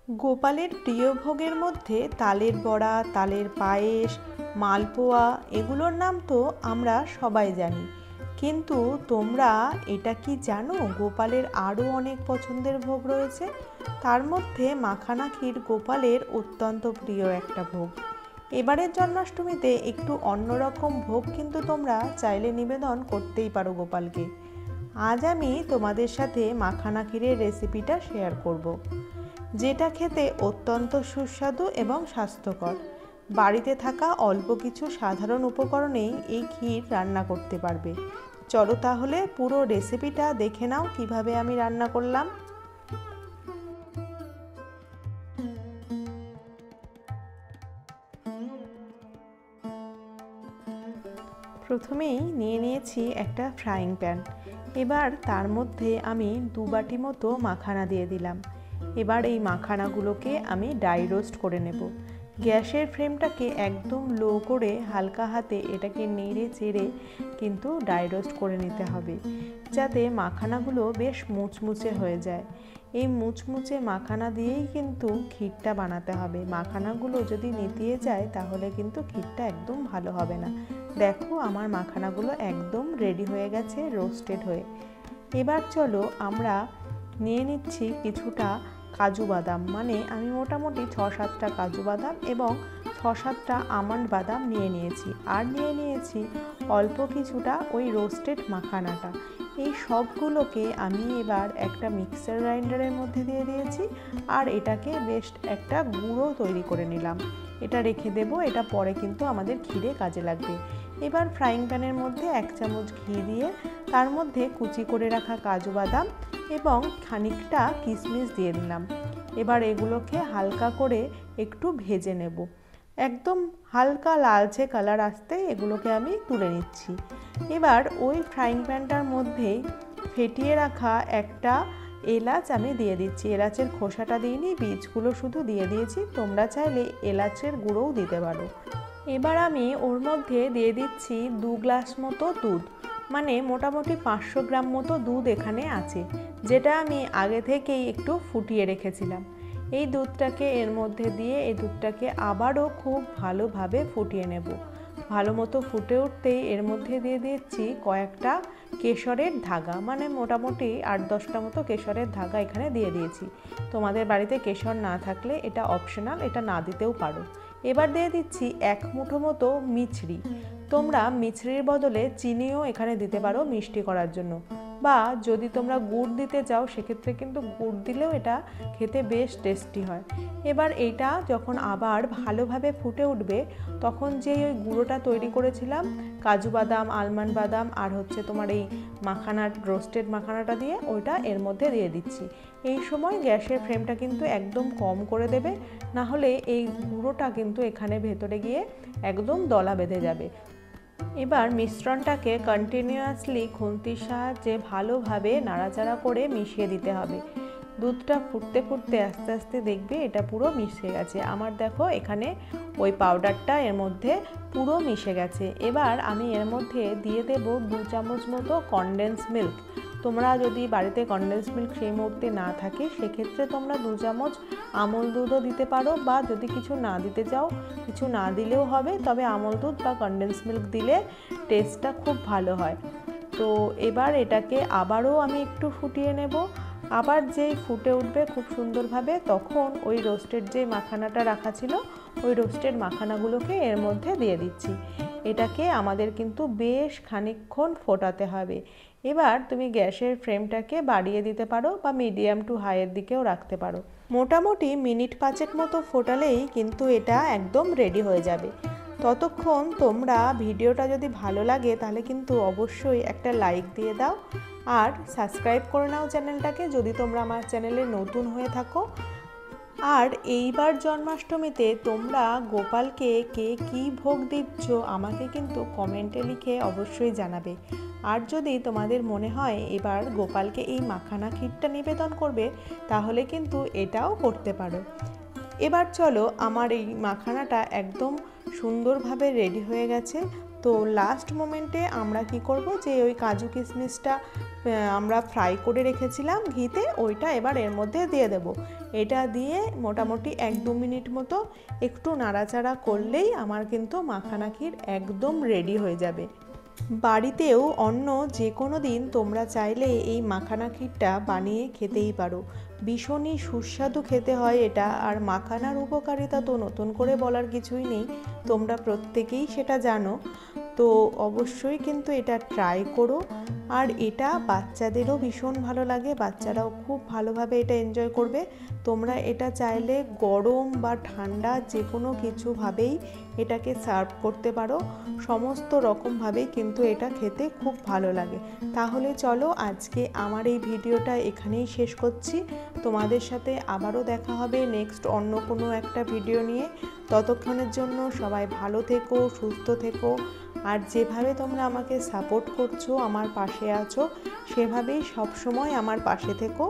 গোপালের প্রিয় ভোগের মধ্যে তালের বড়া, তালের পায়েস, মালপোয়া এগুলোর নাম তো আমরা সবাই জানি, কিন্তু তোমরা এটা কি জানো গোপালের আরও অনেক পছন্দের ভোগ রয়েছে। তার মধ্যে মাখানা ক্ষীর গোপালের অত্যন্ত প্রিয় একটা ভোগ। এবারের জন্মাষ্টমীতে একটু অন্যরকম ভোগ কিন্তু তোমরা চাইলে নিবেদন করতেই পারো গোপালকে। আজ আমি তোমাদের সাথে মাখানা ক্ষীরের রেসিপিটা শেয়ার করব, যেটা খেতে অত্যন্ত সুস্বাদু এবং স্বাস্থ্যকর। বাড়িতে থাকা অল্প কিছু সাধারণ উপকরণেই এই ক্ষীর রান্না করতে পারবে। চলো তাহলে পুরো রেসিপিটা দেখে নাও কিভাবে আমি রান্না করলাম। প্রথমেই নিয়ে নিয়েছি একটা ফ্রাইং প্যান। এবার তার মধ্যে আমি 2 বাটি মতো মাখানা দিয়ে দিলাম। এবার এই মাখানাগুলোকে আমি ড্রাই রোস্ট করে নেব। গ্যাসের ফ্লেমটাকে একদম লো করে হালকা হাতে এটাকে নেড়ে চেড়ে কিন্তু ড্রাই রোস্ট করে নিতে হবে, যাতে মাখানাগুলো বেশ মুচমুচে হয়ে যায়। এই মুচমুচে মাখানা দিয়েই কিন্তু ক্ষীরটা বানাতে হবে। মাখানাগুলো যদি নেতিয়ে যায় তাহলে কিন্তু ক্ষীরটা একদম ভালো হবে না। দেখো আমার মাখানাগুলো একদম রেডি হয়ে গেছে রোস্টেড হয়ে। এবার চলো আমরা নিয়ে নিচ্ছি কিছুটা কাজু বাদাম, মানে আমি মোটামুটি 6-7টা কাজু বাদাম এবং 6-7টা আমন্ড বাদাম নিয়ে নিয়েছি। আর নিয়ে নিয়েছি অল্প কিছুটা ওই রোস্টেড মাখানাটা। এই সবগুলোকে আমি এবার একটা মিক্সার গ্রাইন্ডারের মধ্যে দিয়ে দিয়েছি আর এটাকে বেশ একটা গুঁড়ো তৈরি করে নিলাম। এটা রেখে দেব, এটা পরে কিন্তু আমাদের ক্ষীরে কাজে লাগবে। এবার ফ্রাইং প্যানের মধ্যে 1 চামচ ঘি দিয়ে তার মধ্যে কুচি করে রাখা কাজু বাদাম এবং খানিকটা কিশমিশ দিয়ে দিলাম। এবার এগুলোকে হালকা করে একটু ভেজে নেব। একদম হালকা লালচে কালার আসতে এগুলোকে আমি তুলে নিচ্ছি। এবার ওই ফ্রাইং প্যানটার মধ্যেই ফেটিয়ে রাখা একটা এলাচ আমি দিয়ে দিচ্ছি। এলাচের খোসাটা দিইনি, বীজগুলো শুধু দিয়ে দিয়েছি। তোমরা চাইলে এলাচের গুঁড়োও দিতে পারো। এবার আমি ওর মধ্যে দিয়ে দিচ্ছি 2 গ্লাস মতো দুধ, মানে মোটামুটি 500 গ্রাম মতো দুধ এখানে আছে, যেটা আমি আগে থেকেই একটু ফুটিয়ে রেখেছিলাম। এই দুধটাকে এর মধ্যে দিয়ে এই দুধটাকে আবারও খুব ভালোভাবে ফুটিয়ে নেব। ভালো মতো ফুটে উঠতেই এর মধ্যে দিয়ে দিচ্ছি কয়েকটা কেশরের ধাগা, মানে মোটামুটি 8-10টা মতো কেশরের ধাগা এখানে দিয়ে দিয়েছি। তোমাদের বাড়িতে কেশর না থাকলে এটা অপশনাল, এটা না দিতেও পারো। এবার দিয়ে দিচ্ছি 1 মুঠো মতো মিছরি। তোমরা মিছরির বদলে চিনিও এখানে দিতে পারো মিষ্টি করার জন্য, বা যদি তোমরা গুড় দিতে চাও সেক্ষেত্রে কিন্তু গুড় দিলেও এটা খেতে বেশ টেস্টি হয়। এবার এইটা যখন আবার ভালোভাবে ফুটে উঠবে তখন যেই ওই গুঁড়োটা তৈরি করেছিলাম কাজু বাদাম, আলমন্ড বাদাম আর হচ্ছে তোমার এই মাখানা রোস্টেড মাখানাটা দিয়ে ওইটা এর মধ্যে দিয়ে দিচ্ছি। এই সময় গ্যাসের ফ্লেমটা কিন্তু একদম কম করে দেবে, না হলে এই গুঁড়োটা কিন্তু এখানে ভেতরে গিয়ে একদম দলা বেঁধে যাবে। এবার মিশ্রণটাকে কন্টিনিউয়াসলি খুন্তির সাহায্যে ভালোভাবে নাড়াচাড়া করে মিশিয়ে দিতে হবে। দুধটা ফুটতে ফুটতে আস্তে আস্তে দেখবে এটা পুরো মিশে গেছে। আমার দেখো এখানে ওই পাউডারটা এর মধ্যে পুরো মিশে গেছে। এবার আমি এর মধ্যে দিয়ে দেব 2 চামচ মতো কনডেন্স মিল্ক। তোমরা যদি বাড়িতে কনডেন্স মিল্ক সেই মুহূর্তে না থাকে সেক্ষেত্রে তোমরা 2 চামচ আমল দুধও দিতে পারো, বা যদি কিছু না দিতে চাও কিছু না দিলেও হবে, তবে আমল দুধ বা কনডেন্স মিল্ক দিলে টেস্টটা খুব ভালো হয়। তো এবার এটাকে আবারও আমি একটু ফুটিয়ে নেব। আবার যেই ফুটে উঠবে খুব সুন্দরভাবে তখন ওই রোস্টেড যে মাখানাটা রাখা ছিল ওই রোস্টেড মাখানাগুলোকে এর মধ্যে দিয়ে দিচ্ছি। এটাকে আমাদের কিন্তু বেশ খানিকক্ষণ ফোটাতে হবে। এবার তুমি গ্যাসের ফ্লেমটাকে বাড়িয়ে দিতে পারো বা মিডিয়াম টু হাইয়ের দিকেও রাখতে পারো। মোটামুটি মিনিট 5 মতো ফোটালেই কিন্তু এটা একদম রেডি হয়ে যাবে। ততক্ষণ তোমরা ভিডিওটা যদি ভালো লাগে তাহলে কিন্তু অবশ্যই একটা লাইক দিয়ে দাও আর সাবস্ক্রাইব করে নাও চ্যানেলটাকে যদি তোমরা আমার চ্যানেলে নতুন হয়ে থাকো। আর এইবার জন্মাষ্টমীতে তোমরা গোপালকে কে কী ভোগ দিচ্ছ আমাকে কিন্তু কমেন্টে লিখে অবশ্যই জানাবে। আর যদি তোমাদের মনে হয় এবার গোপালকে এই মাখানা ক্ষীরটা নিবেদন করবে তাহলে কিন্তু এটাও করতে পারো। এবার চলো আমার এই মাখানাটা একদম সুন্দরভাবে রেডি হয়ে গেছে। তো লাস্ট মোমেন্টে আমরা কি করব, যে ওই কাজু কিশমিশটা আমরা ফ্রাই করে রেখেছিলাম ঘিতে, ওইটা এবার এর মধ্যে দিয়ে দেব। এটা দিয়ে মোটামুটি 1-2 মিনিট মতো একটু নাড়াচাড়া করলেই আমার কিন্তু মাখানা ক্ষীর একদম রেডি হয়ে যাবে। বাড়িতেও অন্য যে কোনো দিন তোমরা চাইলে এই মাখানা ক্ষীরটা বানিয়ে খেতেই পারো। ভীষণই সুস্বাদু খেতে হয় এটা। আর মাখানার উপকারিতা তো নতুন করে বলার কিছুই নেই, তোমরা প্রত্যেকেই সেটা জানো। তো অবশ্যই কিন্তু এটা ট্রাই করো। আর এটা বাচ্চাদেরও ভীষণ ভালো লাগে, বাচ্চারাও খুব ভালোভাবে এটা এনজয় করবে। তোমরা এটা চাইলে গরম বা ঠান্ডা যে কোনো কিছুভাবেই এটাকে সার্ভ করতে পারো, সমস্ত রকমভাবেই কিন্তু এটা খেতে খুব ভালো লাগে। তাহলে চলো আজকে আমার এই ভিডিওটা এখানেই শেষ করছি। তোমাদের সাথে আবারও দেখা হবে নেক্সট অন্য কোনো একটা ভিডিও নিয়ে। ততক্ষণের জন্য সবাই ভালো থেকো, সুস্থ থেকো। আর যেভাবে তোমরা আমাকে সাপোর্ট করছো, আমার পাশে আছো, সেভাবেই সবসময় আমার পাশে থেকো।